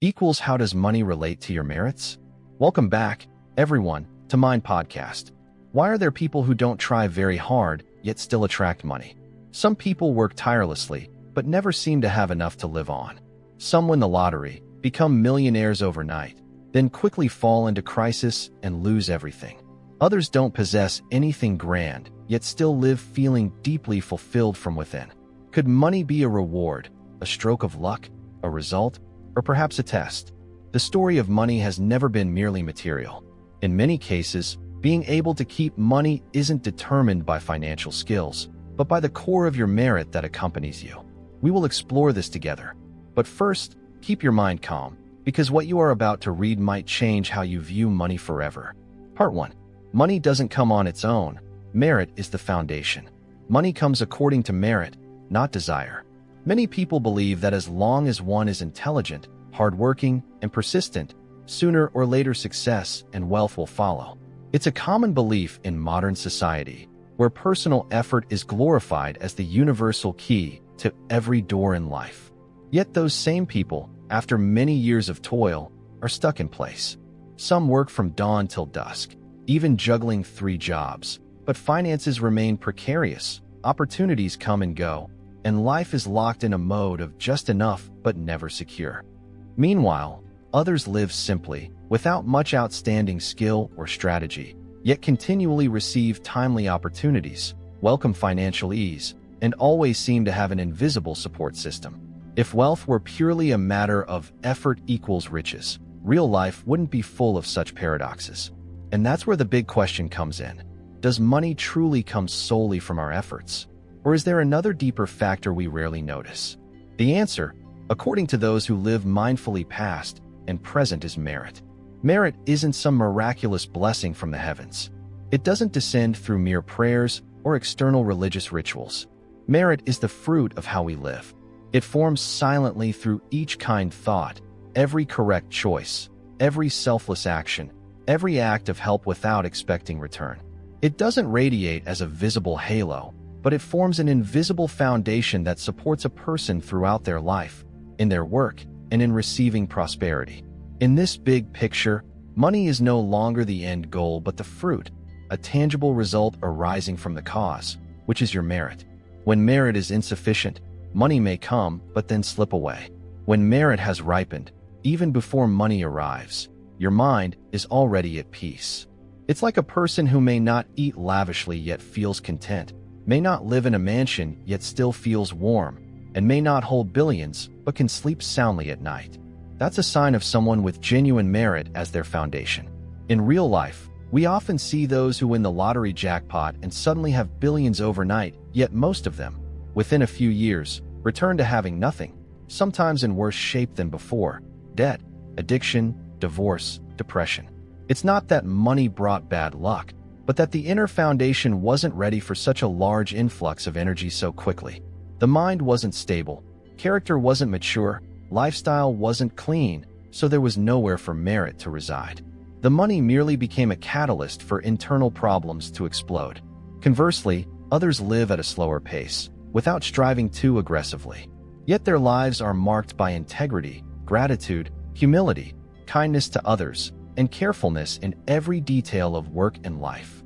equals how does money relate to your merits? Welcome back, everyone, to Mind Podcast. Why are there people who don't try very hard, yet still attract money? Some people work tirelessly, but never seem to have enough to live on. Some win the lottery, become millionaires overnight, then quickly fall into crisis and lose everything. Others don't possess anything grand, yet still live feeling deeply fulfilled from within. Could money be a reward, a stroke of luck, a result, or perhaps a test? The story of money has never been merely material. In many cases, being able to keep money isn't determined by financial skills, but by the core of your merit that accompanies you. We will explore this together. But first, keep your mind calm, because what you are about to read might change how you view money forever. Part 1. Money doesn't come on its own. Merit is the foundation. Money comes according to merit, not desire. Many people believe that as long as one is intelligent, hardworking, and persistent, sooner or later success and wealth will follow. It's a common belief in modern society, where personal effort is glorified as the universal key to every door in life. Yet those same people, after many years of toil, are stuck in place. Some work from dawn till dusk, even juggling 3 jobs, but finances remain precarious, opportunities come and go, and life is locked in a mode of just enough but never secure. Meanwhile, others live simply, without much outstanding skill or strategy, yet continually receive timely opportunities, welcome financial ease, and always seem to have an invisible support system. If wealth were purely a matter of effort equals riches, real life wouldn't be full of such paradoxes. And that's where the big question comes in. Does money truly come solely from our efforts? Or is there another deeper factor we rarely notice? The answer, according to those who live mindfully past and present, is merit. Merit isn't some miraculous blessing from the heavens. It doesn't descend through mere prayers or external religious rituals. Merit is the fruit of how we live. It forms silently through each kind thought, every correct choice, every selfless action, every act of help without expecting return. It doesn't radiate as a visible halo, but it forms an invisible foundation that supports a person throughout their life, in their work, and in receiving prosperity. In this big picture, money is no longer the end goal but the fruit, a tangible result arising from the cause, which is your merit. When merit is insufficient, money may come but then slip away. When merit has ripened, even before money arrives, your mind is already at peace. It's like a person who may not eat lavishly yet feels content, may not live in a mansion yet still feels warm, and may not hold billions but can sleep soundly at night. That's a sign of someone with genuine merit as their foundation. In real life, we often see those who win the lottery jackpot and suddenly have billions overnight, yet most of them, within a few years, return to having nothing, sometimes in worse shape than before: debt, addiction, divorce, depression. It's not that money brought bad luck, but that the inner foundation wasn't ready for such a large influx of energy so quickly. The mind wasn't stable, character wasn't mature, lifestyle wasn't clean, so there was nowhere for merit to reside. The money merely became a catalyst for internal problems to explode. Conversely, others live at a slower pace, without striving too aggressively. Yet their lives are marked by integrity, gratitude, humility, kindness to others, and carefulness in every detail of work and life.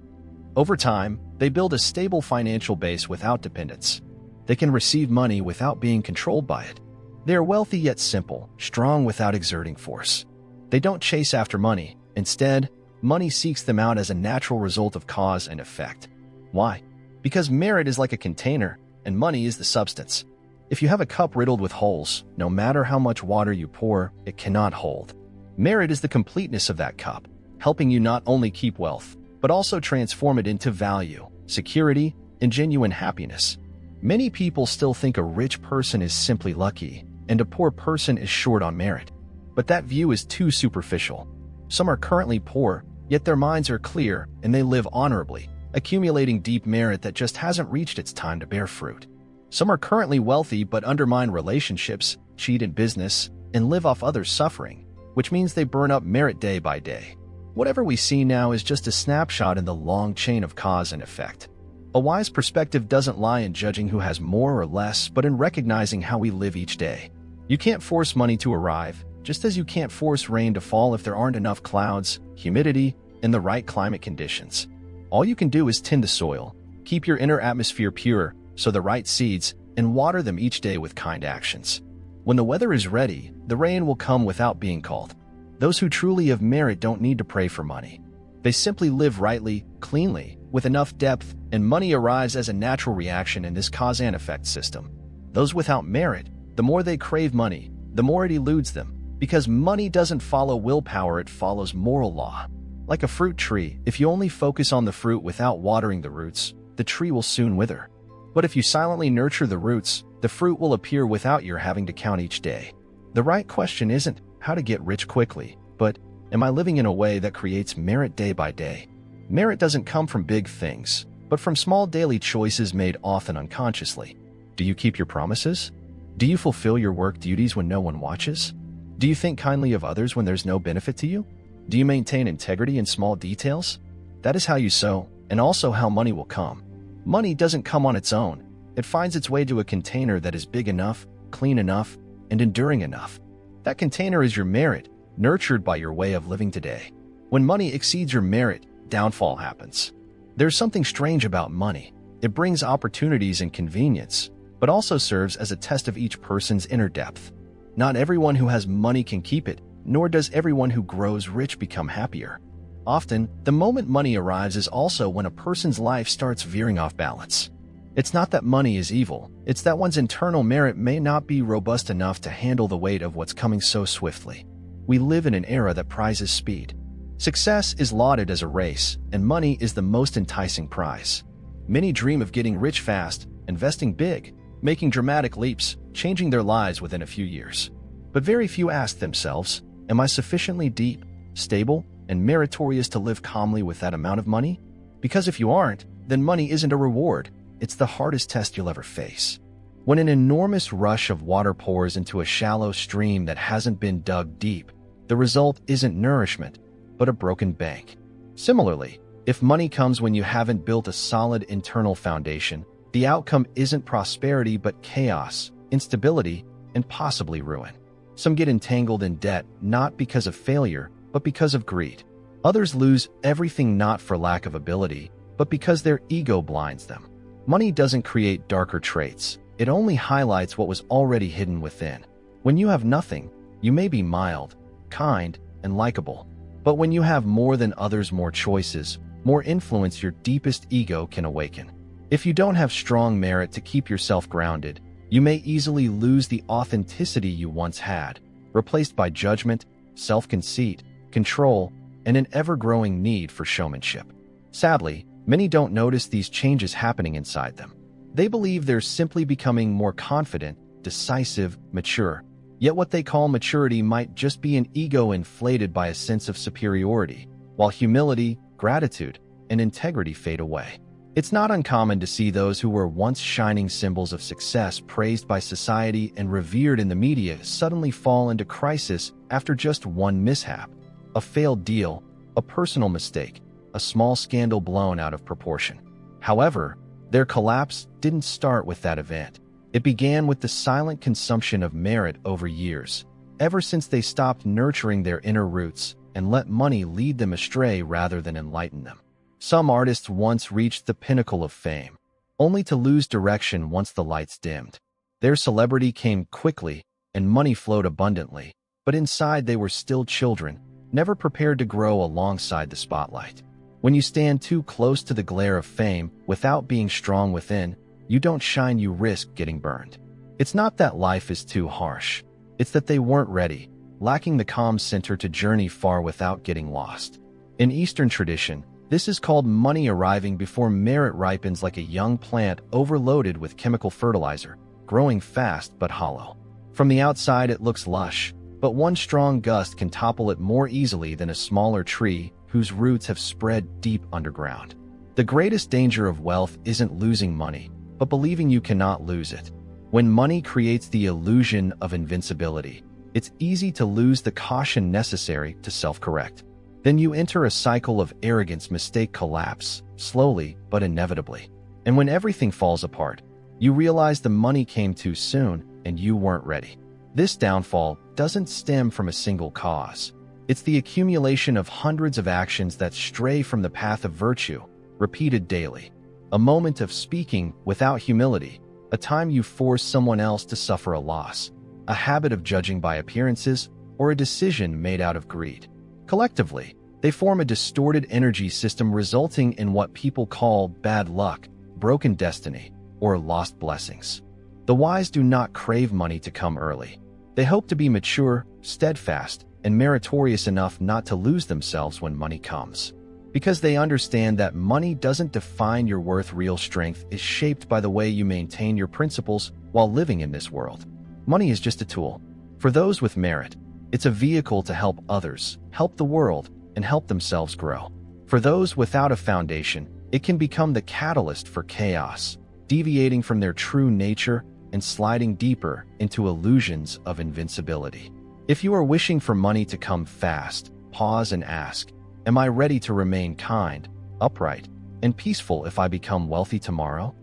Over time, they build a stable financial base without dependence. They can receive money without being controlled by it. They are wealthy yet simple, strong without exerting force. They don't chase after money. Instead, money seeks them out as a natural result of cause and effect. Why? Because merit is like a container, and money is the substance. If you have a cup riddled with holes, no matter how much water you pour, it cannot hold. Merit is the completeness of that cup, helping you not only keep wealth, but also transform it into value, security, and genuine happiness. Many people still think a rich person is simply lucky, and a poor person is short on merit. But that view is too superficial. Some are currently poor, yet their minds are clear and they live honorably, accumulating deep merit that just hasn't reached its time to bear fruit. Some are currently wealthy but undermine relationships, cheat in business, and live off others' suffering, which means they burn up merit day by day. Whatever we see now is just a snapshot in the long chain of cause and effect. A wise perspective doesn't lie in judging who has more or less, but in recognizing how we live each day. You can't force money to arrive, Just as you can't force rain to fall if there aren't enough clouds, humidity, and the right climate conditions. All you can do is tend the soil, keep your inner atmosphere pure, sow the right seeds, and water them each day with kind actions. When the weather is ready, the rain will come without being called. Those who truly have merit don't need to pray for money. They simply live rightly, cleanly, with enough depth, and money arrives as a natural reaction in this cause and effect system. Those without merit, the more they crave money, the more it eludes them, because money doesn't follow willpower, it follows moral law. Like a fruit tree, if you only focus on the fruit without watering the roots, the tree will soon wither. But if you silently nurture the roots, the fruit will appear without your having to count each day. The right question isn't how to get rich quickly, but am I living in a way that creates merit day by day? Merit doesn't come from big things, but from small daily choices made often unconsciously. Do you keep your promises? Do you fulfill your work duties when no one watches? Do you think kindly of others when there's no benefit to you? Do you maintain integrity in small details? That is how you sow, and also how money will come. Money doesn't come on its own. It finds its way to a container that is big enough, clean enough, and enduring enough. That container is your merit, nurtured by your way of living today. When money exceeds your merit, downfall happens. There's something strange about money. It brings opportunities and convenience, but also serves as a test of each person's inner depth. Not everyone who has money can keep it, nor does everyone who grows rich become happier. Often, the moment money arrives is also when a person's life starts veering off balance. It's not that money is evil, it's that one's internal merit may not be robust enough to handle the weight of what's coming so swiftly. We live in an era that prizes speed. Success is lauded as a race, and money is the most enticing prize. Many dream of getting rich fast, investing big, making dramatic leaps, changing their lives within a few years. But very few ask themselves, am I sufficiently deep, stable, and meritorious to live calmly with that amount of money? Because if you aren't, then money isn't a reward. It's the hardest test you'll ever face. When an enormous rush of water pours into a shallow stream that hasn't been dug deep, the result isn't nourishment, but a broken bank. Similarly, if money comes when you haven't built a solid internal foundation, the outcome isn't prosperity but chaos, instability, and possibly ruin. Some get entangled in debt not because of failure, but because of greed. Others lose everything not for lack of ability, but because their ego blinds them. Money doesn't create darker traits. It only highlights what was already hidden within. When you have nothing, you may be mild, kind, and likable. But when you have more than others, more choices, more influence, your deepest ego can awaken. If you don't have strong merit to keep yourself grounded, you may easily lose the authenticity you once had, replaced by judgment, self-conceit, control, and an ever-growing need for showmanship. Sadly, many don't notice these changes happening inside them. They believe they're simply becoming more confident, decisive, mature. Yet what they call maturity might just be an ego inflated by a sense of superiority, while humility, gratitude, and integrity fade away. It's not uncommon to see those who were once shining symbols of success praised by society and revered in the media suddenly fall into crisis after just one mishap, a failed deal, a personal mistake, a small scandal blown out of proportion. However, their collapse didn't start with that event. It began with the silent consumption of merit over years, ever since they stopped nurturing their inner roots and let money lead them astray rather than enlighten them. Some artists once reached the pinnacle of fame, only to lose direction once the lights dimmed. Their celebrity came quickly and money flowed abundantly, but inside they were still children, never prepared to grow alongside the spotlight. When you stand too close to the glare of fame without being strong within, you don't shine, you risk getting burned. It's not that life is too harsh. It's that they weren't ready, lacking the calm center to journey far without getting lost. In Eastern tradition, this is called money arriving before merit ripens, like a young plant overloaded with chemical fertilizer, growing fast but hollow. From the outside it looks lush, but one strong gust can topple it more easily than a smaller tree whose roots have spread deep underground. The greatest danger of wealth isn't losing money, but believing you cannot lose it. When money creates the illusion of invincibility, it's easy to lose the caution necessary to self-correct. Then you enter a cycle of arrogance, mistake, collapse, slowly but inevitably. And when everything falls apart, you realize the money came too soon and you weren't ready. This downfall doesn't stem from a single cause. It's the accumulation of hundreds of actions that stray from the path of virtue, repeated daily. A moment of speaking without humility, a time you force someone else to suffer a loss, a habit of judging by appearances, or a decision made out of greed. Collectively, they form a distorted energy system resulting in what people call bad luck, broken destiny, or lost blessings. The wise do not crave money to come early. They hope to be mature, steadfast, and meritorious enough not to lose themselves when money comes. Because they understand that money doesn't define your worth. Real strength is shaped by the way you maintain your principles while living in this world. Money is just a tool. For those with merit, it's a vehicle to help others, help the world, and help themselves grow. For those without a foundation, it can become the catalyst for chaos, deviating from their true nature and sliding deeper into illusions of invincibility. If you are wishing for money to come fast, pause and ask, am I ready to remain kind, upright, and peaceful if I become wealthy tomorrow?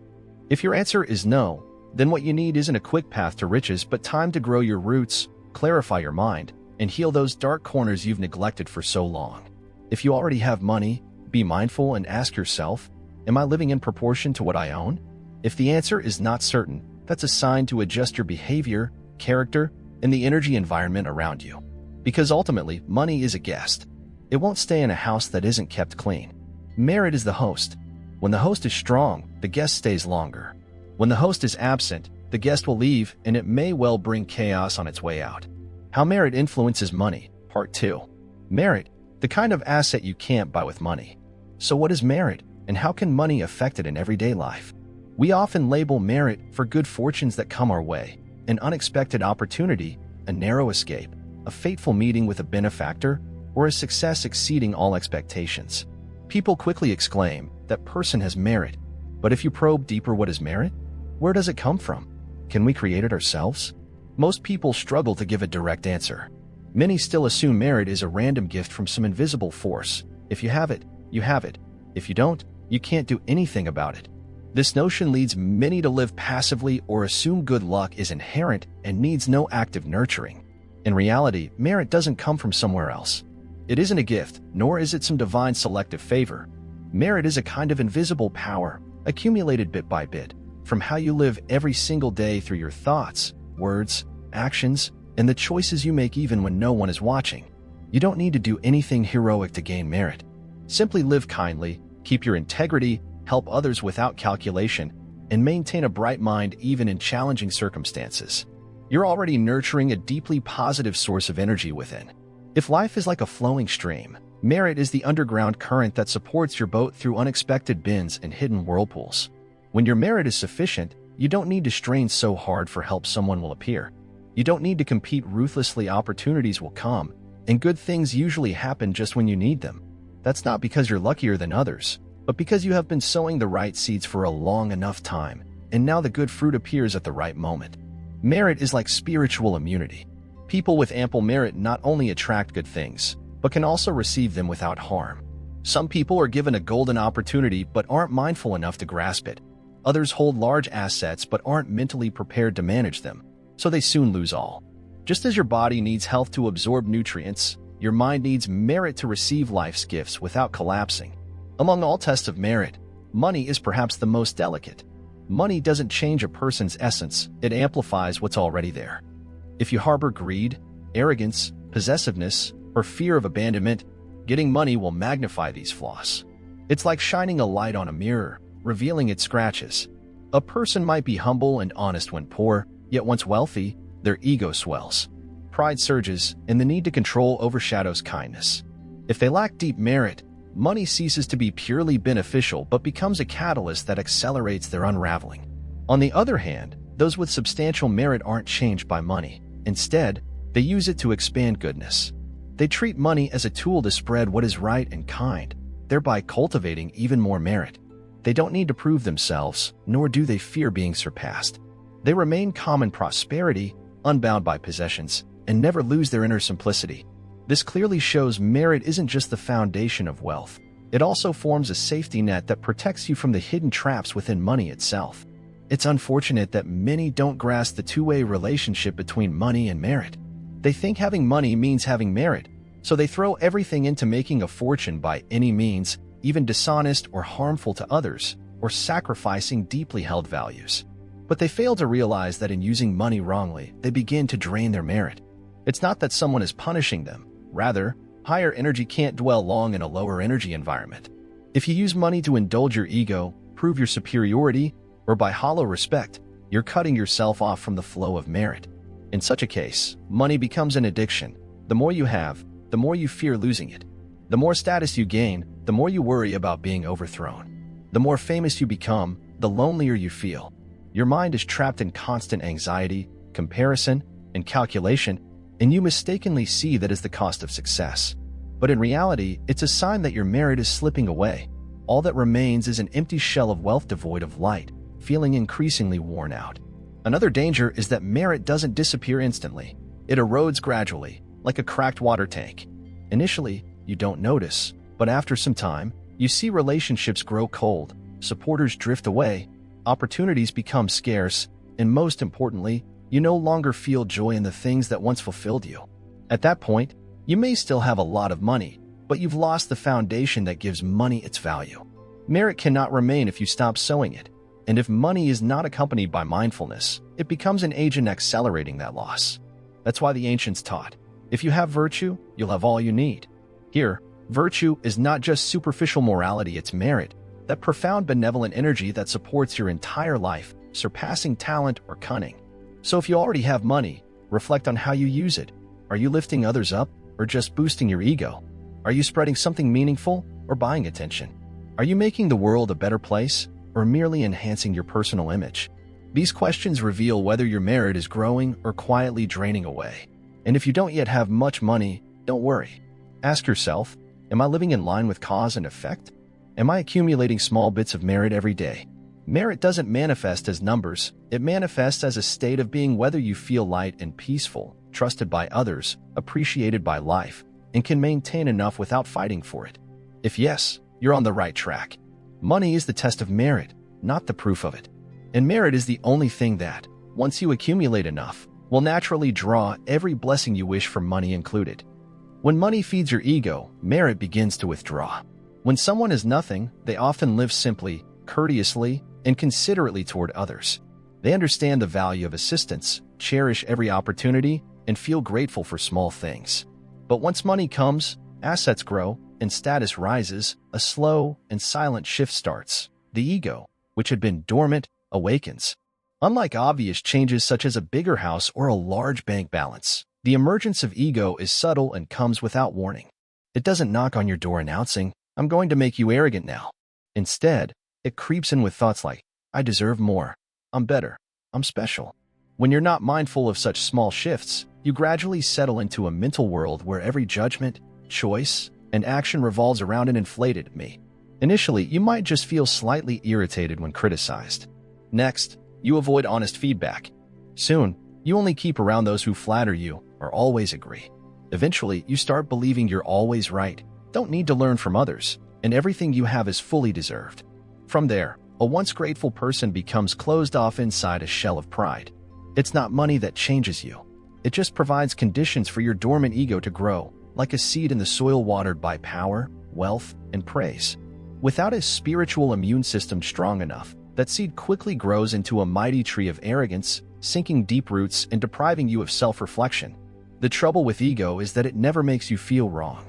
If your answer is no, then what you need isn't a quick path to riches but time to grow your roots, clarify your mind, and heal those dark corners you've neglected for so long. If you already have money, be mindful and ask yourself, am I living in proportion to what I own? If the answer is not certain, that's a sign to adjust your behavior, character, and the energy environment around you. Because ultimately, money is a guest. It won't stay in a house that isn't kept clean. Merit is the host. When the host is strong, the guest stays longer. When the host is absent, the guest will leave, and it may well bring chaos on its way out. How merit influences money, Part 2. Merit, the kind of asset you can't buy with money. So what is merit, and how can money affect it in everyday life? We often label merit for good fortunes that come our way, an unexpected opportunity, a narrow escape, a fateful meeting with a benefactor, or a success exceeding all expectations. People quickly exclaim, that person has merit. But if you probe deeper, what is merit? Where does it come from? Can we create it ourselves? Most people struggle to give a direct answer. Many still assume merit is a random gift from some invisible force. If you have it, you have it. If you don't, you can't do anything about it. This notion leads many to live passively or assume good luck is inherent and needs no active nurturing. In reality, merit doesn't come from somewhere else. It isn't a gift, nor is it some divine selective favor. Merit is a kind of invisible power, accumulated bit by bit, from how you live every single day through your thoughts, words, actions, and the choices you make even when no one is watching. You don't need to do anything heroic to gain merit. Simply live kindly, keep your integrity, help others without calculation, and maintain a bright mind even in challenging circumstances. You're already nurturing a deeply positive source of energy within. If life is like a flowing stream, merit is the underground current that supports your boat through unexpected bends and hidden whirlpools. When your merit is sufficient, you don't need to strain so hard for help. Someone will appear. You don't need to compete ruthlessly. Opportunities will come, and good things usually happen just when you need them. That's not because you're luckier than others, but because you have been sowing the right seeds for a long enough time, and now the good fruit appears at the right moment. Merit is like spiritual immunity. People with ample merit not only attract good things, but can also receive them without harm. Some people are given a golden opportunity but aren't mindful enough to grasp it. Others hold large assets but aren't mentally prepared to manage them, so they soon lose all. Just as your body needs health to absorb nutrients, your mind needs merit to receive life's gifts without collapsing. Among all tests of merit, money is perhaps the most delicate. Money doesn't change a person's essence, it amplifies what's already there. If you harbor greed, arrogance, possessiveness, or fear of abandonment, getting money will magnify these flaws. It's like shining a light on a mirror, revealing its scratches. A person might be humble and honest when poor, yet once wealthy, their ego swells. Pride surges, and the need to control overshadows kindness. If they lack deep merit, money ceases to be purely beneficial but becomes a catalyst that accelerates their unraveling. On the other hand, those with substantial merit aren't changed by money. Instead, they use it to expand goodness. They treat money as a tool to spread what is right and kind, thereby cultivating even more merit. They don't need to prove themselves, nor do they fear being surpassed. They remain calm in prosperity, unbound by possessions, and never lose their inner simplicity. This clearly shows merit isn't just the foundation of wealth. It also forms a safety net that protects you from the hidden traps within money itself. It's unfortunate that many don't grasp the two-way relationship between money and merit. They think having money means having merit, so they throw everything into making a fortune by any means, even dishonest or harmful to others, or sacrificing deeply held values. But they fail to realize that in using money wrongly, they begin to drain their merit. It's not that someone is punishing them. Rather, higher energy can't dwell long in a lower energy environment. If you use money to indulge your ego, prove your superiority, or by hollow respect, you're cutting yourself off from the flow of merit. In such a case, money becomes an addiction. The more you have, the more you fear losing it. The more status you gain, the more you worry about being overthrown. The more famous you become, the lonelier you feel. Your mind is trapped in constant anxiety, comparison, and calculation, and you mistakenly see that as the cost of success. But in reality, it's a sign that your merit is slipping away. All that remains is an empty shell of wealth devoid of light, feeling increasingly worn out. Another danger is that merit doesn't disappear instantly. It erodes gradually, like a cracked water tank. Initially, you don't notice, but after some time, you see relationships grow cold, supporters drift away, opportunities become scarce, and most importantly, you no longer feel joy in the things that once fulfilled you. At that point, you may still have a lot of money, but you've lost the foundation that gives money its value. Merit cannot remain if you stop sowing it, and if money is not accompanied by mindfulness, it becomes an agent accelerating that loss. That's why the ancients taught, if you have virtue, you'll have all you need. Here, virtue is not just superficial morality, it's merit, that profound benevolent energy that supports your entire life, surpassing talent or cunning. So if you already have money, reflect on how you use it. Are you lifting others up or just boosting your ego? Are you spreading something meaningful or buying attention? Are you making the world a better place or merely enhancing your personal image? These questions reveal whether your merit is growing or quietly draining away. And if you don't yet have much money, don't worry. Ask yourself, am I living in line with cause and effect? Am I accumulating small bits of merit every day? Merit doesn't manifest as numbers, it manifests as a state of being, whether you feel light and peaceful, trusted by others, appreciated by life, and can maintain enough without fighting for it. If yes, you're on the right track. Money is the test of merit, not the proof of it. And merit is the only thing that, once you accumulate enough, will naturally draw every blessing you wish for, money included. When money feeds your ego, merit begins to withdraw. When someone is nothing, they often live simply, courteously, and considerately toward others. They understand the value of assistance, cherish every opportunity, and feel grateful for small things. But once money comes, assets grow, and status rises, a slow and silent shift starts. The ego, which had been dormant, awakens. Unlike obvious changes such as a bigger house or a large bank balance, the emergence of ego is subtle and comes without warning. It doesn't knock on your door announcing, "I'm going to make you arrogant now." Instead, it creeps in with thoughts like, "I deserve more. I'm better. I'm special." When you're not mindful of such small shifts, you gradually settle into a mental world where every judgment, choice, and action revolves around an inflated me. Initially, you might just feel slightly irritated when criticized. Next, you avoid honest feedback. Soon, you only keep around those who flatter you or always agree. Eventually, you start believing you're always right, don't need to learn from others, and everything you have is fully deserved. From there, a once grateful person becomes closed off inside a shell of pride. It's not money that changes you. It just provides conditions for your dormant ego to grow, like a seed in the soil watered by power, wealth, and praise. Without a spiritual immune system strong enough, that seed quickly grows into a mighty tree of arrogance, sinking deep roots and depriving you of self-reflection. The trouble with ego is that it never makes you feel wrong.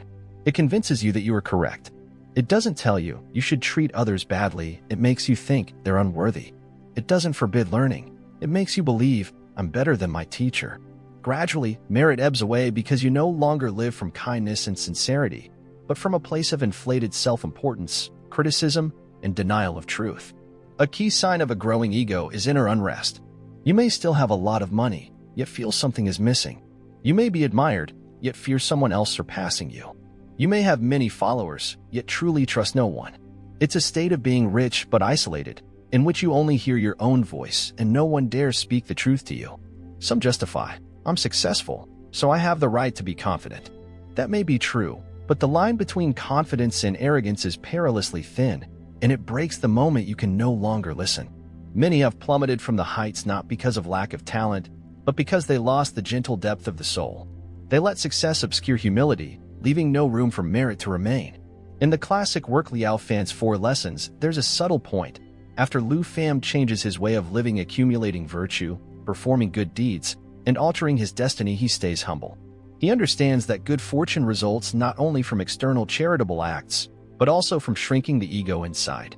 It convinces you that you are correct. It doesn't tell you you should treat others badly, it makes you think they're unworthy. It doesn't forbid learning. It makes you believe, "I'm better than my teacher." Gradually, merit ebbs away because you no longer live from kindness and sincerity, but from a place of inflated self-importance, criticism, and denial of truth. A key sign of a growing ego is inner unrest. You may still have a lot of money, yet feel something is missing. You may be admired, yet fear someone else surpassing you. You may have many followers, yet truly trust no one. It's a state of being rich but isolated, in which you only hear your own voice and no one dares speak the truth to you. Some justify, "I'm successful, so I have the right to be confident." That may be true, but the line between confidence and arrogance is perilously thin, and it breaks the moment you can no longer listen. Many have plummeted from the heights not because of lack of talent, but because they lost the gentle depth of the soul. They let success obscure humility, leaving no room for merit to remain. In the classic work Liao Fan's 4 Lessons, there's a subtle point. After Lu Fan changes his way of living, accumulating virtue, performing good deeds, and altering his destiny, he stays humble. He understands that good fortune results not only from external charitable acts, but also from shrinking the ego inside.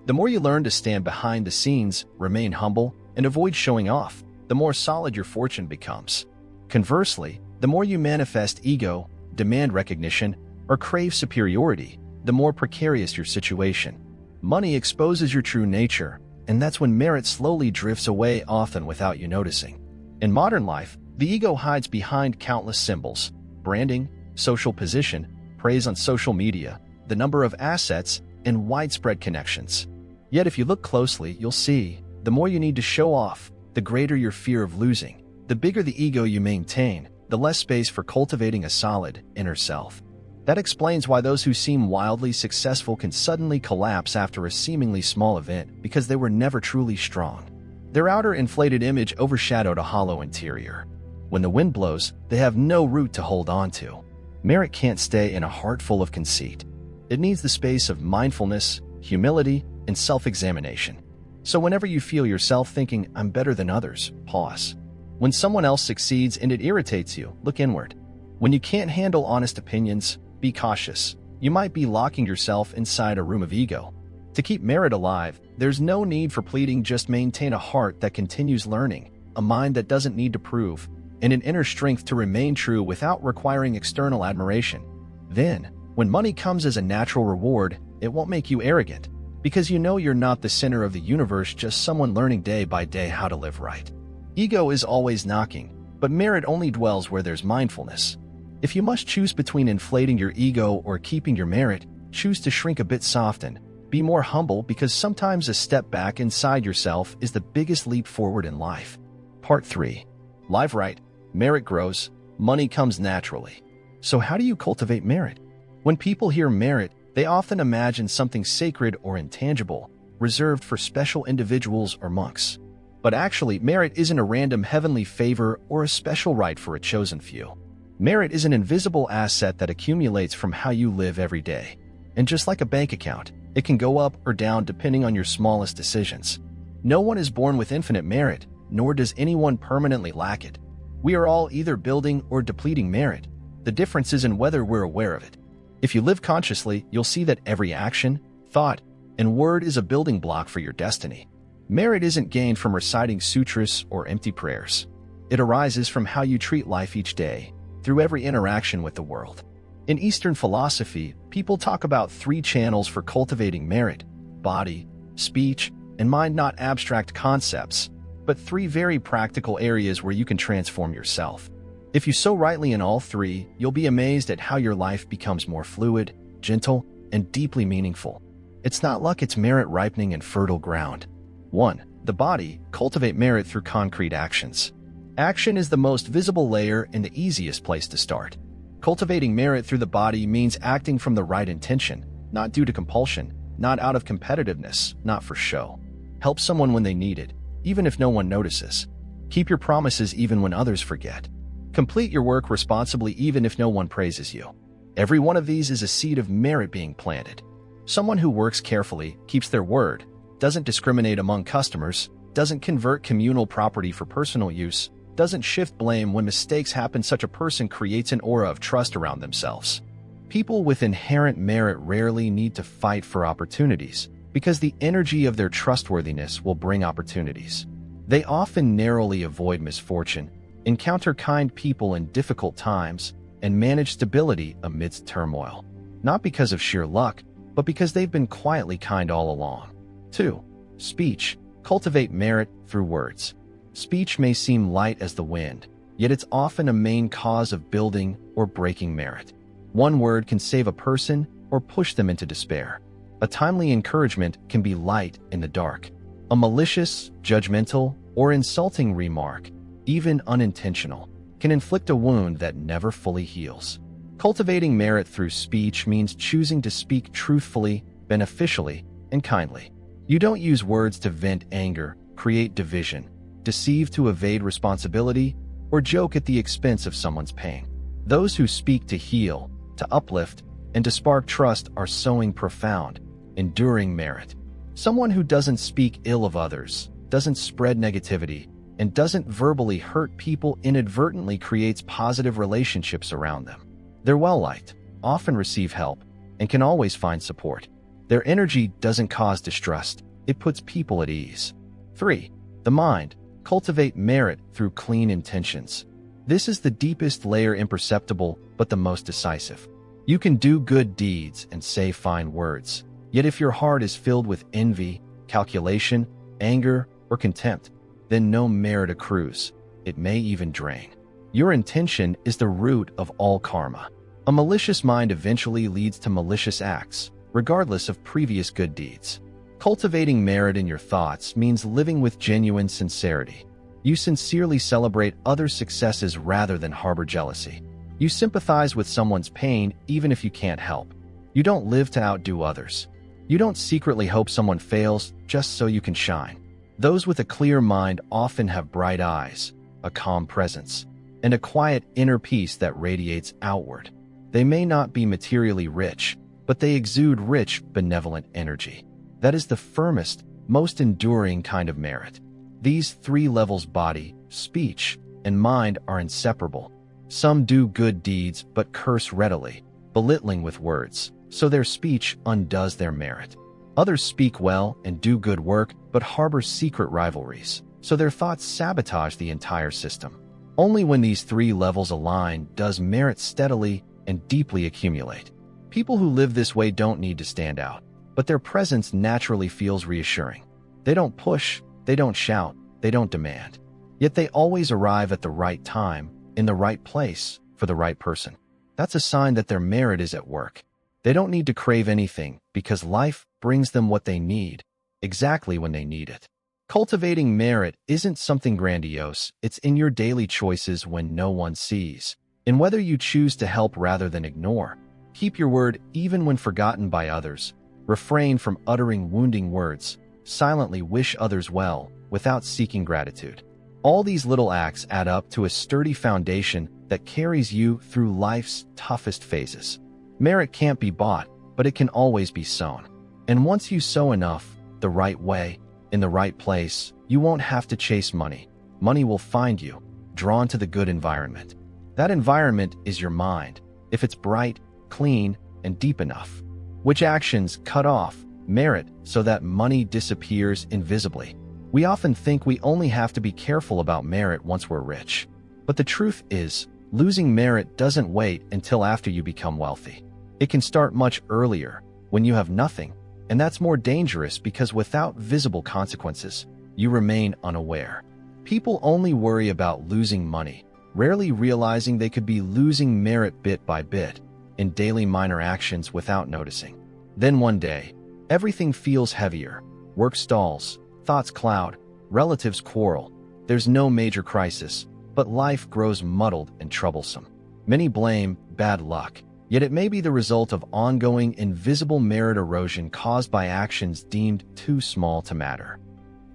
The more you learn to stand behind the scenes, remain humble, and avoid showing off, the more solid your fortune becomes. Conversely, the more you manifest ego, demand recognition, or crave superiority, the more precarious your situation. Money exposes your true nature, and that's when merit slowly drifts away, often without you noticing. In modern life, the ego hides behind countless symbols: branding, social position, praise on social media, the number of assets, and widespread connections. Yet if you look closely, you'll see, the more you need to show off, the greater your fear of losing. The bigger the ego you maintain, the less space for cultivating a solid inner self. That explains why those who seem wildly successful can suddenly collapse after a seemingly small event, because they were never truly strong. Their outer inflated image overshadowed a hollow interior. When the wind blows, they have no root to hold on to. Merit can't stay in a heart full of conceit. It needs the space of mindfulness, humility, and self-examination. So whenever you feel yourself thinking, "I'm better than others," pause. When someone else succeeds and it irritates you, look inward. When you can't handle honest opinions, be cautious. You might be locking yourself inside a room of ego. To keep merit alive, there's no need for pleading. Just maintain a heart that continues learning, a mind that doesn't need to prove, and an inner strength to remain true without requiring external admiration. Then, when money comes as a natural reward, it won't make you arrogant, because you know you're not the center of the universe, just someone learning day by day how to live right. Ego is always knocking, but merit only dwells where there's mindfulness. If you must choose between inflating your ego or keeping your merit, choose to shrink a bit, soften. Be more humble, because sometimes a step back inside yourself is the biggest leap forward in life. Part 3. Live right. Merit grows, money comes naturally. So how do you cultivate merit? When people hear merit, they often imagine something sacred or intangible, reserved for special individuals or monks. But actually, merit isn't a random heavenly favor or a special right for a chosen few. Merit is an invisible asset that accumulates from how you live every day. And just like a bank account, it can go up or down depending on your smallest decisions. No one is born with infinite merit, nor does anyone permanently lack it. We are all either building or depleting merit. The difference is in whether we're aware of it. If you live consciously, you'll see that every action, thought, and word is a building block for your destiny. Merit isn't gained from reciting sutras or empty prayers. It arises from how you treat life each day, through every interaction with the world. In Eastern philosophy, people talk about 3 channels for cultivating merit: body, speech, and mind. Not abstract concepts, but 3 very practical areas where you can transform yourself. If you sow rightly in all 3, you'll be amazed at how your life becomes more fluid, gentle, and deeply meaningful. It's not luck, it's merit ripening in fertile ground. 1. The body. Cultivate merit through concrete actions. Action is the most visible layer and the easiest place to start. Cultivating merit through the body means acting from the right intention, not due to compulsion, not out of competitiveness, not for show. Help someone when they need it, even if no one notices. Keep your promises even when others forget. Complete your work responsibly even if no one praises you. Every one of these is a seed of merit being planted. Someone who works carefully, keeps their word, doesn't discriminate among customers, doesn't convert communal property for personal use, doesn't shift blame when mistakes happen. Such a person creates an aura of trust around themselves. People with inherent merit rarely need to fight for opportunities, because the energy of their trustworthiness will bring opportunities. They often narrowly avoid misfortune, encounter kind people in difficult times, and manage stability amidst turmoil. Not because of sheer luck, but because they've been quietly kind all along. 2. Speech. Cultivate merit through words. Speech may seem light as the wind, yet it's often a main cause of building or breaking merit. One word can save a person or push them into despair. A timely encouragement can be light in the dark. A malicious, judgmental, or insulting remark, even unintentional, can inflict a wound that never fully heals. Cultivating merit through speech means choosing to speak truthfully, beneficially, and kindly. You don't use words to vent anger, create division, deceive to evade responsibility, or joke at the expense of someone's pain. Those who speak to heal, to uplift, and to spark trust are sowing profound, enduring merit. Someone who doesn't speak ill of others, doesn't spread negativity, and doesn't verbally hurt people inadvertently creates positive relationships around them. They're well-liked, often receive help, and can always find support. Their energy doesn't cause distrust, it puts people at ease. 3. The mind. Cultivate merit through clean intentions. This is the deepest layer, imperceptible, but the most decisive. You can do good deeds and say fine words, yet if your heart is filled with envy, calculation, anger, or contempt, then no merit accrues. It may even drain. Your intention is the root of all karma. A malicious mind eventually leads to malicious acts, regardless of previous good deeds. Cultivating merit in your thoughts means living with genuine sincerity. You sincerely celebrate others' successes rather than harbor jealousy. You sympathize with someone's pain even if you can't help. You don't live to outdo others. You don't secretly hope someone fails just so you can shine. Those with a clear mind often have bright eyes, a calm presence, and a quiet inner peace that radiates outward. They may not be materially rich, but they exude rich, benevolent energy. That is the firmest, most enduring kind of merit. These 3 levels, body, speech, and mind, are inseparable. Some do good deeds but curse readily, belittling with words, so their speech undoes their merit. Others speak well and do good work but harbor secret rivalries, so their thoughts sabotage the entire system. Only when these 3 levels align does merit steadily and deeply accumulate. People who live this way don't need to stand out, but their presence naturally feels reassuring. They don't push, they don't shout, they don't demand. Yet they always arrive at the right time, in the right place, for the right person. That's a sign that their merit is at work. They don't need to crave anything, because life brings them what they need, exactly when they need it. Cultivating merit isn't something grandiose, it's in your daily choices when no one sees, in whether you choose to help rather than ignore. Keep your word even when forgotten by others. Refrain from uttering wounding words. Silently wish others well, without seeking gratitude. All these little acts add up to a sturdy foundation that carries you through life's toughest phases. Merit can't be bought, but it can always be sown. And once you sow enough, the right way, in the right place, you won't have to chase money. Money will find you, drawn to the good environment. That environment is your mind, if it's bright, clean, and deep enough. Which actions cut off merit so that money disappears invisibly? We often think we only have to be careful about merit once we're rich. But the truth is, losing merit doesn't wait until after you become wealthy. It can start much earlier, when you have nothing, and that's more dangerous because without visible consequences, you remain unaware. People only worry about losing money, rarely realizing they could be losing merit bit by bit, in daily minor actions without noticing. Then one day, everything feels heavier. Work stalls, thoughts cloud, relatives quarrel. There's no major crisis, but life grows muddled and troublesome. Many blame bad luck, yet it may be the result of ongoing invisible merit erosion caused by actions deemed too small to matter.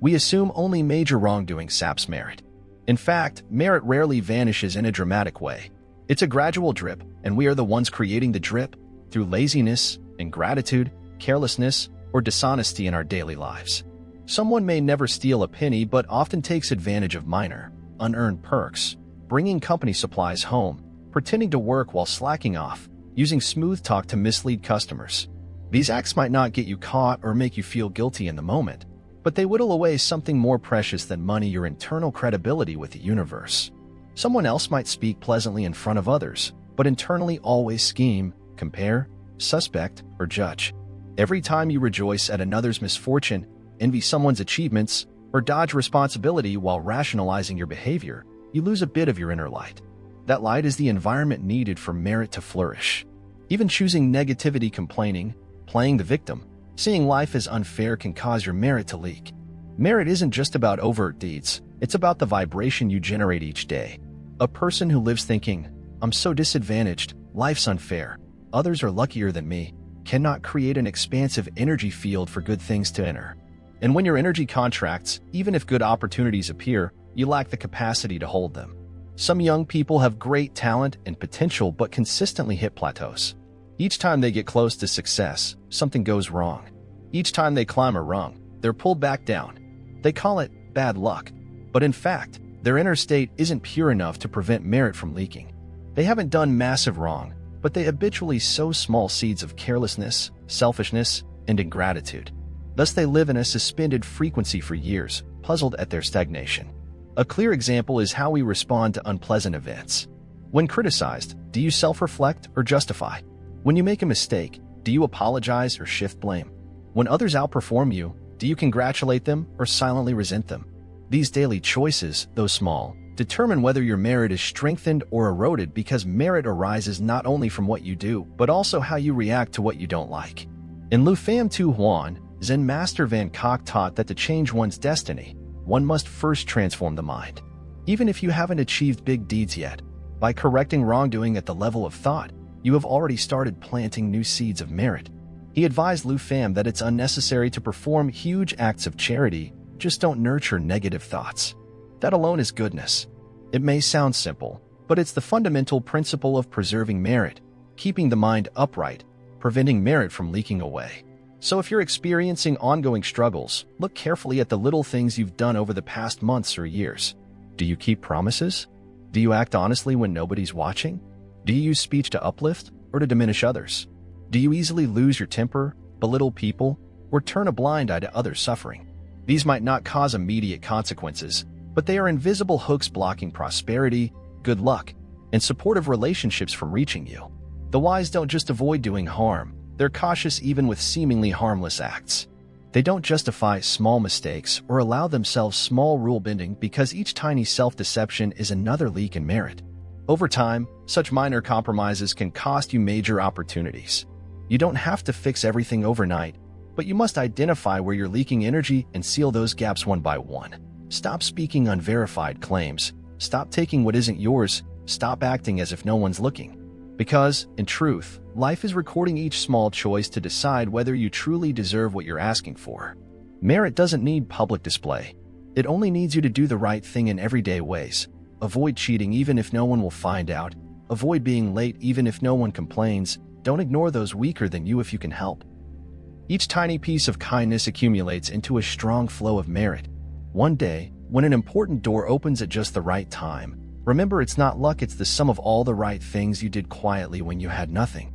We assume only major wrongdoing saps merit. In fact, merit rarely vanishes in a dramatic way. It's a gradual drip, and we are the ones creating the drip through laziness, ingratitude, carelessness, or dishonesty in our daily lives. Someone may never steal a penny but often takes advantage of minor, unearned perks, bringing company supplies home, pretending to work while slacking off, using smooth talk to mislead customers. These acts might not get you caught or make you feel guilty in the moment, but they whittle away something more precious than money: your internal credibility with the universe. Someone else might speak pleasantly in front of others, but internally always scheme, compare, suspect, or judge. Every time you rejoice at another's misfortune, envy someone's achievements, or dodge responsibility while rationalizing your behavior, you lose a bit of your inner light. That light is the environment needed for merit to flourish. Even choosing negativity, complaining, playing the victim, seeing life as unfair can cause your merit to leak. Merit isn't just about overt deeds, it's about the vibration you generate each day. A person who lives thinking, "I'm so disadvantaged, life's unfair, others are luckier than me," cannot create an expansive energy field for good things to enter. And when your energy contracts, even if good opportunities appear, you lack the capacity to hold them. Some young people have great talent and potential but consistently hit plateaus. Each time they get close to success, something goes wrong. Each time they climb a rung, they're pulled back down. They call it bad luck, but in fact, their inner state isn't pure enough to prevent merit from leaking. They haven't done massive wrong, but they habitually sow small seeds of carelessness, selfishness, and ingratitude. Thus they live in a suspended frequency for years, puzzled at their stagnation. A clear example is how we respond to unpleasant events. When criticized, do you self-reflect or justify? When you make a mistake, do you apologize or shift blame? When others outperform you, do you congratulate them or silently resent them? These daily choices, though small, determine whether your merit is strengthened or eroded, because merit arises not only from what you do, but also how you react to what you don't like. In Lu Pham Tu Huan, Zen Master Van Kok taught that to change one's destiny, one must first transform the mind. Even if you haven't achieved big deeds yet, by correcting wrongdoing at the level of thought, you have already started planting new seeds of merit. He advised Lu Pham that it's unnecessary to perform huge acts of charity, just don't nurture negative thoughts. That alone is goodness. It may sound simple, but it's the fundamental principle of preserving merit, keeping the mind upright, preventing merit from leaking away. So if you're experiencing ongoing struggles, look carefully at the little things you've done over the past months or years. Do you keep promises? Do you act honestly when nobody's watching? Do you use speech to uplift or to diminish others? Do you easily lose your temper, belittle people, or turn a blind eye to others' suffering? These might not cause immediate consequences, but they are invisible hooks blocking prosperity, good luck, and supportive relationships from reaching you. The wise don't just avoid doing harm, they're cautious even with seemingly harmless acts. They don't justify small mistakes or allow themselves small rule-bending, because each tiny self-deception is another leak in merit. Over time, such minor compromises can cost you major opportunities. You don't have to fix everything overnight, but you must identify where you're leaking energy and seal those gaps one by one. Stop speaking unverified claims. Stop taking what isn't yours. Stop acting as if no one's looking. Because, in truth, life is recording each small choice to decide whether you truly deserve what you're asking for. Merit doesn't need public display. It only needs you to do the right thing in everyday ways. Avoid cheating even if no one will find out. Avoid being late even if no one complains. Don't ignore those weaker than you if you can help. Each tiny piece of kindness accumulates into a strong flow of merit. One day, when an important door opens at just the right time, remember it's not luck, it's the sum of all the right things you did quietly when you had nothing.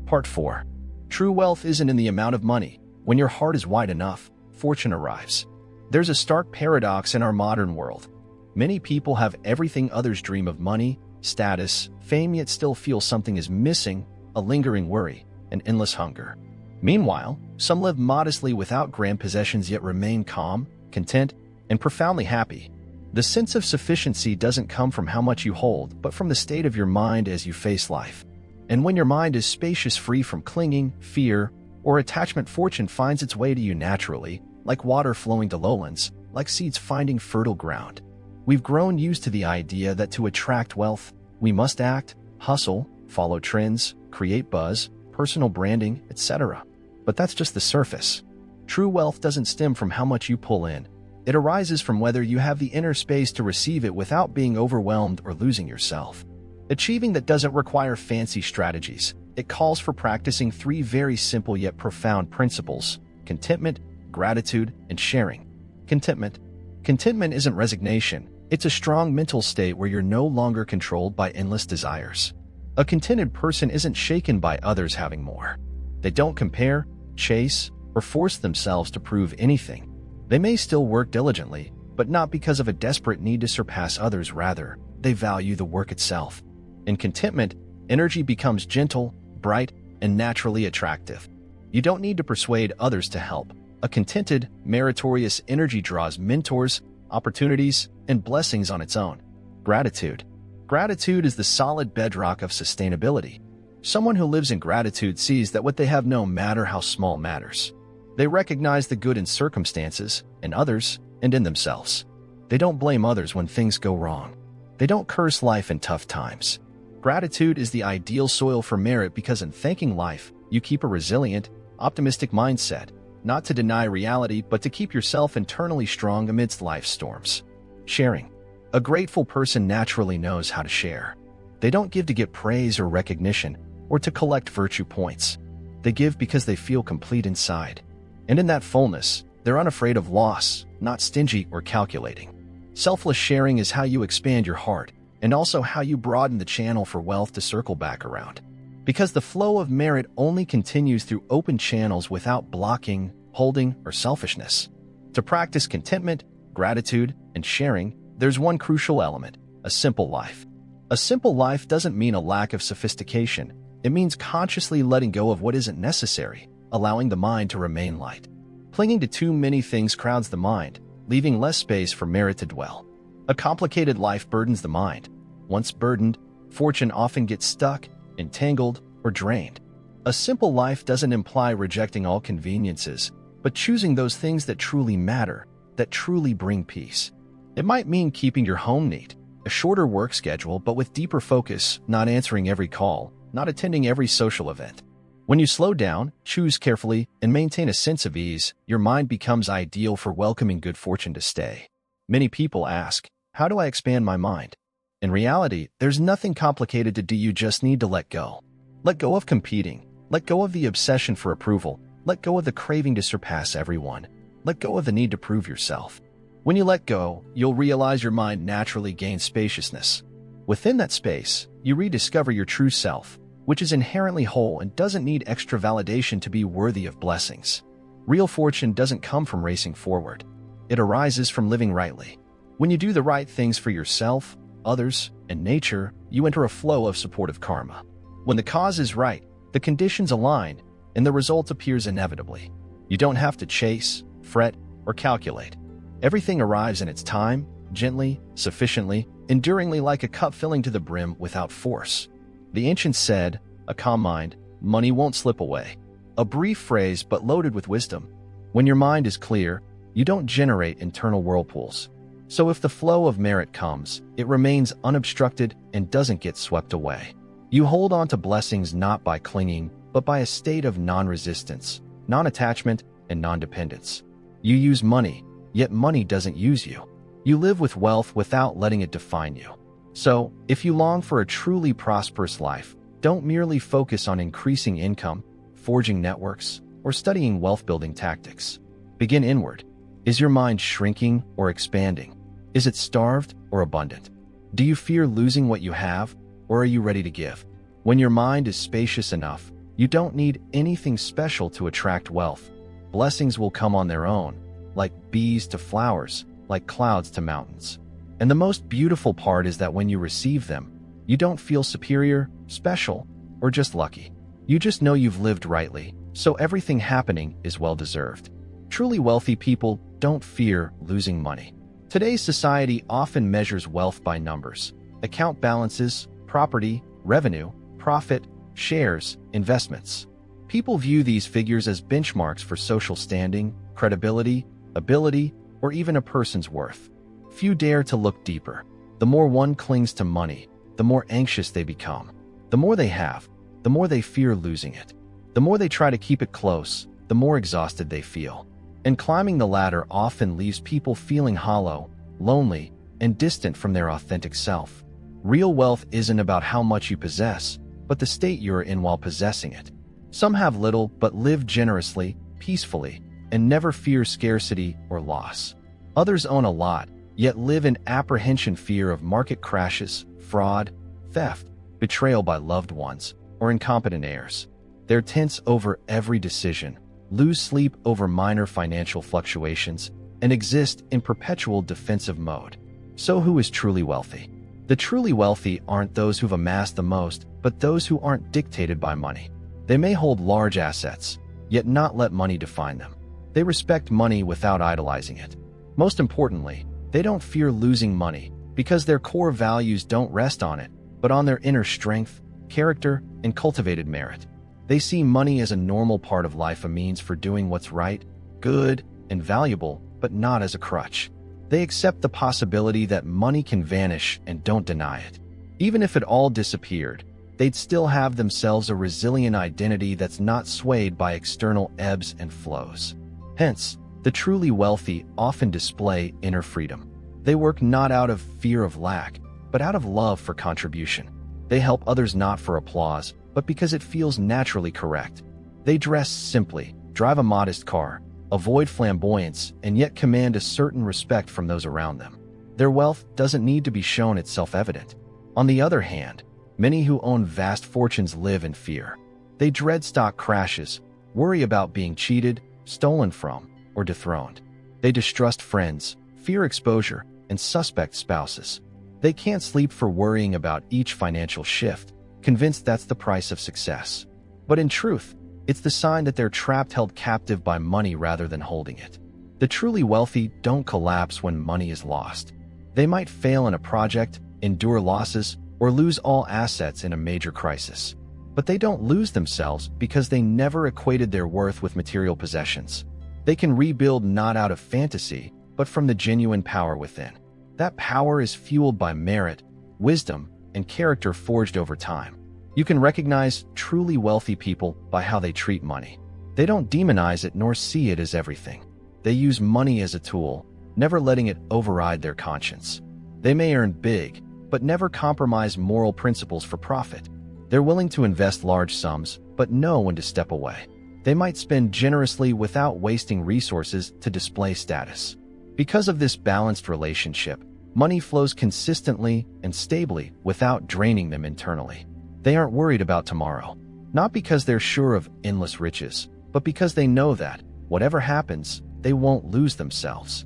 Part 4. True wealth isn't in the amount of money. When your heart is wide enough, fortune arrives. There's a stark paradox in our modern world. Many people have everything others dream of: money, status, fame, yet still feel something is missing, a lingering worry, an endless hunger. Meanwhile, some live modestly without grand possessions yet remain calm, content, and profoundly happy. The sense of sufficiency doesn't come from how much you hold, but from the state of your mind as you face life. And when your mind is spacious, free from clinging, fear, or attachment, fortune finds its way to you naturally, like water flowing to lowlands, like seeds finding fertile ground. We've grown used to the idea that to attract wealth, we must act, hustle, follow trends, create buzz, personal branding, etc. But that's just the surface. True wealth doesn't stem from how much you pull in. It arises from whether you have the inner space to receive it without being overwhelmed or losing yourself. Achieving that doesn't require fancy strategies. It calls for practicing 3 very simple yet profound principles: contentment, gratitude, and sharing. Contentment. Contentment isn't resignation. It's a strong mental state where you're no longer controlled by endless desires. A contented person isn't shaken by others having more. They don't compare, chase, or force themselves to prove anything. They may still work diligently, but not because of a desperate need to surpass others. Rather, they value the work itself. In contentment, energy becomes gentle, bright, and naturally attractive. You don't need to persuade others to help. A contented, meritorious energy draws mentors, opportunities, and blessings on its own. Gratitude. Gratitude is the solid bedrock of sustainability. Someone who lives in gratitude sees that what they have, no matter how small, matters. They recognize the good in circumstances, in others, and in themselves. They don't blame others when things go wrong. They don't curse life in tough times. Gratitude is the ideal soil for merit, because in thanking life, you keep a resilient, optimistic mindset, not to deny reality, but to keep yourself internally strong amidst life's storms. Sharing. A grateful person naturally knows how to share. They don't give to get praise or recognition or to collect virtue points. They give because they feel complete inside. And in that fullness, they're unafraid of loss, not stingy or calculating. Selfless sharing is how you expand your heart and also how you broaden the channel for wealth to circle back around. Because the flow of merit only continues through open channels without blocking, holding, or selfishness. To practice contentment, gratitude, and sharing, there's one crucial element: a simple life. A simple life doesn't mean a lack of sophistication. It means consciously letting go of what isn't necessary, allowing the mind to remain light. Clinging to too many things crowds the mind, leaving less space for merit to dwell. A complicated life burdens the mind. Once burdened, fortune often gets stuck, entangled, or drained. A simple life doesn't imply rejecting all conveniences, but choosing those things that truly matter, that truly bring peace. It might mean keeping your home neat, a shorter work schedule but with deeper focus, not answering every call, not attending every social event. When you slow down, choose carefully, and maintain a sense of ease, your mind becomes ideal for welcoming good fortune to stay. Many people ask, how do I expand my mind? In reality, there's nothing complicated to do. You just need to let go. Let go of competing. Let go of the obsession for approval. Let go of the craving to surpass everyone. Let go of the need to prove yourself. When you let go, you'll realize your mind naturally gains spaciousness. Within that space, you rediscover your true self, which is inherently whole and doesn't need extra validation to be worthy of blessings. Real fortune doesn't come from racing forward. It arises from living rightly. When you do the right things for yourself, others, and nature, you enter a flow of supportive karma. When the cause is right, the conditions align, and the result appears inevitably. You don't have to chase, fret, or calculate. Everything arrives in its time, gently, sufficiently, enduringly, like a cup filling to the brim without force. The ancients said, a calm mind, money won't slip away. A brief phrase but loaded with wisdom. When your mind is clear, you don't generate internal whirlpools. So if the flow of merit comes, it remains unobstructed and doesn't get swept away. You hold on to blessings not by clinging, but by a state of non-resistance, non-attachment, and non-dependence. You use money, yet money doesn't use you. You live with wealth without letting it define you. So, if you long for a truly prosperous life, don't merely focus on increasing income, forging networks, or studying wealth-building tactics. Begin inward. Is your mind shrinking or expanding? Is it starved or abundant? Do you fear losing what you have, or are you ready to give? When your mind is spacious enough, you don't need anything special to attract wealth. Blessings will come on their own, like bees to flowers, like clouds to mountains. And the most beautiful part is that when you receive them, you don't feel superior, special, or just lucky. You just know you've lived rightly, so everything happening is well-deserved. Truly wealthy people don't fear losing money. Today's society often measures wealth by numbers: account balances, property, revenue, profit, shares, investments. People view these figures as benchmarks for social standing, credibility, ability, or even a person's worth. Few dare to look deeper. The more one clings to money, the more anxious they become. The more they have, the more they fear losing it. The more they try to keep it close, the more exhausted they feel. And climbing the ladder often leaves people feeling hollow, lonely, and distant from their authentic self. Real wealth isn't about how much you possess, but the state you're in while possessing it. Some have little but live generously, peacefully, and never fear scarcity or loss. Others own a lot, yet live in apprehension, fear of market crashes, fraud, theft, betrayal by loved ones, or incompetent heirs. They're tense over every decision, lose sleep over minor financial fluctuations, and exist in perpetual defensive mode. So who is truly wealthy? The truly wealthy aren't those who've amassed the most, but those who aren't dictated by money. They may hold large assets, yet not let money define them. They respect money without idolizing it. Most importantly, they don't fear losing money because their core values don't rest on it, but on their inner strength, character, and cultivated merit. They see money as a normal part of life, a means for doing what's right, good, and valuable, but not as a crutch. They accept the possibility that money can vanish and don't deny it. Even if it all disappeared, they'd still have themselves a resilient identity that's not swayed by external ebbs and flows. Hence, the truly wealthy often display inner freedom. They work not out of fear of lack, but out of love for contribution. They help others not for applause, but because it feels naturally correct. They dress simply, drive a modest car, avoid flamboyance, and yet command a certain respect from those around them. Their wealth doesn't need to be shown, it's self-evident. On the other hand, many who own vast fortunes live in fear. They dread stock crashes, worry about being cheated, stolen from, or dethroned. They distrust friends, fear exposure, and suspect spouses. They can't sleep for worrying about each financial shift, convinced that's the price of success. But in truth, it's the sign that they're trapped, held captive by money rather than holding it. The truly wealthy don't collapse when money is lost. They might fail in a project, endure losses, or lose all assets in a major crisis. But they don't lose themselves because they never equated their worth with material possessions. They can rebuild not out of fantasy, but from the genuine power within. That power is fueled by merit, wisdom, and character forged over time. You can recognize truly wealthy people by how they treat money. They don't demonize it nor see it as everything. They use money as a tool, never letting it override their conscience. They may earn big, but never compromise moral principles for profit. They're willing to invest large sums, but know when to step away. They might spend generously without wasting resources to display status. Because of this balanced relationship, money flows consistently and stably without draining them internally. They aren't worried about tomorrow, not because they're sure of endless riches, but because they know that, whatever happens, they won't lose themselves.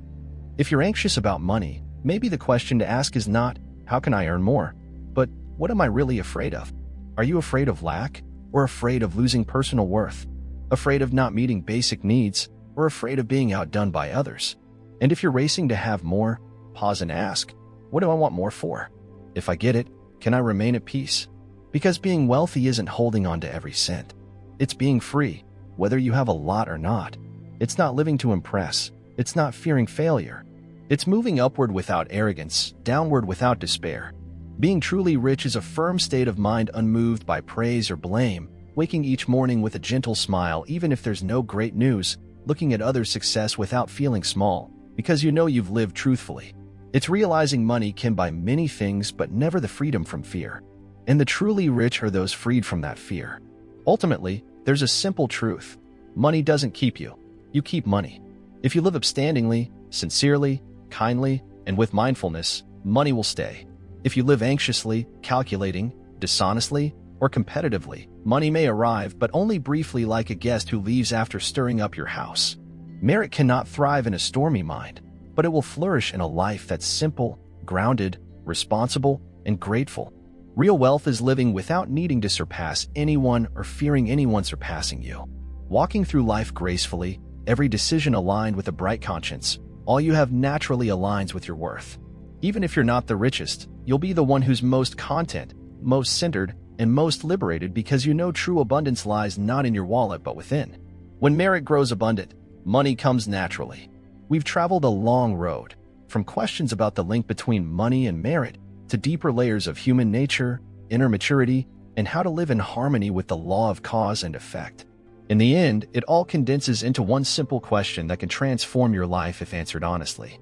If you're anxious about money, maybe the question to ask is not, how can I earn more? But what am I really afraid of? Are you afraid of lack, or afraid of losing personal worth? Afraid of not meeting basic needs, or afraid of being outdone by others? And if you're racing to have more, pause and ask, what do I want more for? If I get it, can I remain at peace? Because being wealthy isn't holding on to every cent. It's being free, whether you have a lot or not. It's not living to impress. It's not fearing failure. It's moving upward without arrogance, downward without despair. Being truly rich is a firm state of mind unmoved by praise or blame, waking each morning with a gentle smile even if there's no great news, looking at others' success without feeling small, because you know you've lived truthfully. It's realizing money can buy many things but never the freedom from fear. And the truly rich are those freed from that fear. Ultimately, there's a simple truth. Money doesn't keep you. You keep money. If you live upstandingly, sincerely, kindly, and with mindfulness, money will stay. If you live anxiously, calculating, dishonestly, or competitively, money may arrive, but only briefly, like a guest who leaves after stirring up your house. Merit cannot thrive in a stormy mind, but it will flourish in a life that's simple, grounded, responsible, and grateful. Real wealth is living without needing to surpass anyone or fearing anyone surpassing you. Walking through life gracefully, every decision aligned with a bright conscience, all you have naturally aligns with your worth. Even if you're not the richest, you'll be the one who's most content, most centered, and most liberated because you know true abundance lies not in your wallet but within. When merit grows abundant, money comes naturally. We've traveled a long road, from questions about the link between money and merit to deeper layers of human nature, inner maturity, and how to live in harmony with the law of cause and effect. In the end, it all condenses into one simple question that can transform your life if answered honestly.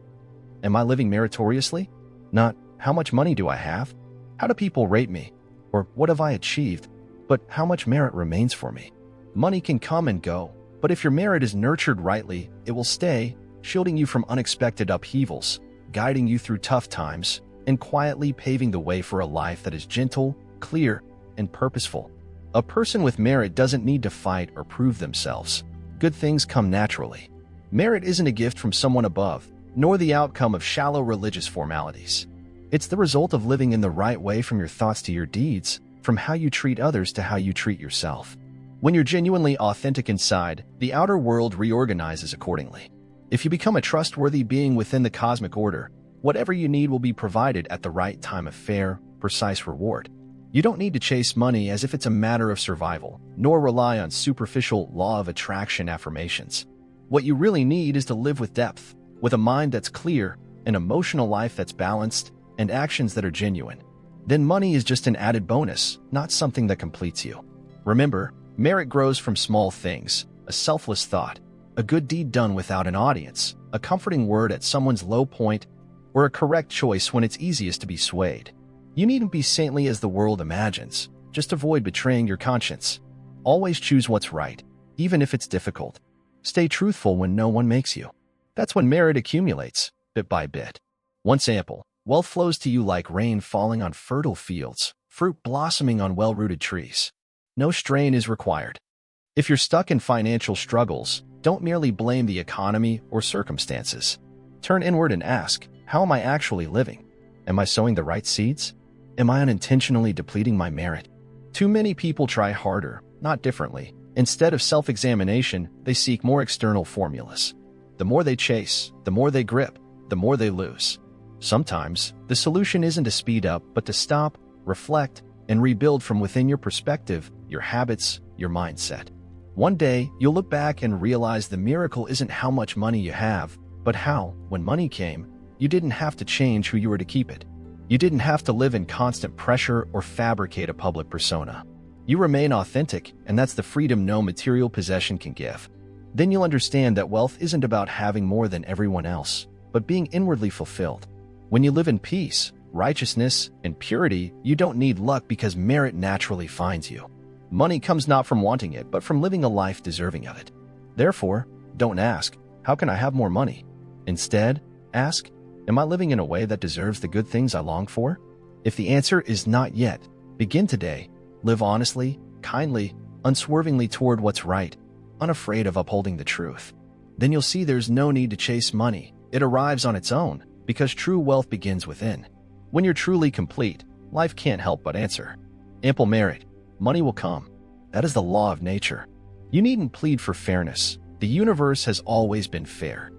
Am I living meritoriously? Not, how much money do I have? How do people rate me? Or what have I achieved? But how much merit remains for me? Money can come and go, but if your merit is nurtured rightly, it will stay, shielding you from unexpected upheavals, guiding you through tough times, and quietly paving the way for a life that is gentle, clear, and purposeful. A person with merit doesn't need to fight or prove themselves. Good things come naturally. Merit isn't a gift from someone above, nor the outcome of shallow religious formalities. It's the result of living in the right way, from your thoughts to your deeds, from how you treat others to how you treat yourself. When you're genuinely authentic inside, the outer world reorganizes accordingly. If you become a trustworthy being within the cosmic order, whatever you need will be provided at the right time of fair, precise reward. You don't need to chase money as if it's a matter of survival, nor rely on superficial law of attraction affirmations. What you really need is to live with depth, with a mind that's clear, an emotional life that's balanced, and actions that are genuine. Then money is just an added bonus, not something that completes you. Remember, merit grows from small things, a selfless thought, a good deed done without an audience, a comforting word at someone's low point, or a correct choice when it's easiest to be swayed. You needn't be saintly as the world imagines. Just avoid betraying your conscience. Always choose what's right, even if it's difficult. Stay truthful when no one makes you. That's when merit accumulates, bit by bit. One sample: wealth flows to you like rain falling on fertile fields, fruit blossoming on well-rooted trees. No strain is required. If you're stuck in financial struggles, don't merely blame the economy or circumstances. Turn inward and ask, how am I actually living? Am I sowing the right seeds? Am I unintentionally depleting my merit? Too many people try harder, not differently. Instead of self-examination, they seek more external formulas. The more they chase, the more they grip, the more they lose. Sometimes, the solution isn't to speed up, but to stop, reflect, and rebuild from within your perspective, your habits, your mindset. One day, you'll look back and realize the miracle isn't how much money you have, but how, when money came, you didn't have to change who you were to keep it. You didn't have to live in constant pressure or fabricate a public persona. You remain authentic, and that's the freedom no material possession can give. Then you'll understand that wealth isn't about having more than everyone else, but being inwardly fulfilled. When you live in peace, righteousness, and purity, you don't need luck because merit naturally finds you. Money comes not from wanting it, but from living a life deserving of it. Therefore, don't ask, how can I have more money? Instead, ask, am I living in a way that deserves the good things I long for? If the answer is not yet, begin today. Live honestly, kindly, unswervingly toward what's right, unafraid of upholding the truth. Then you'll see there's no need to chase money. It arrives on its own, because true wealth begins within. When you're truly complete, life can't help but answer. Ample merit, money will come. That is the law of nature. You needn't plead for fairness. The universe has always been fair.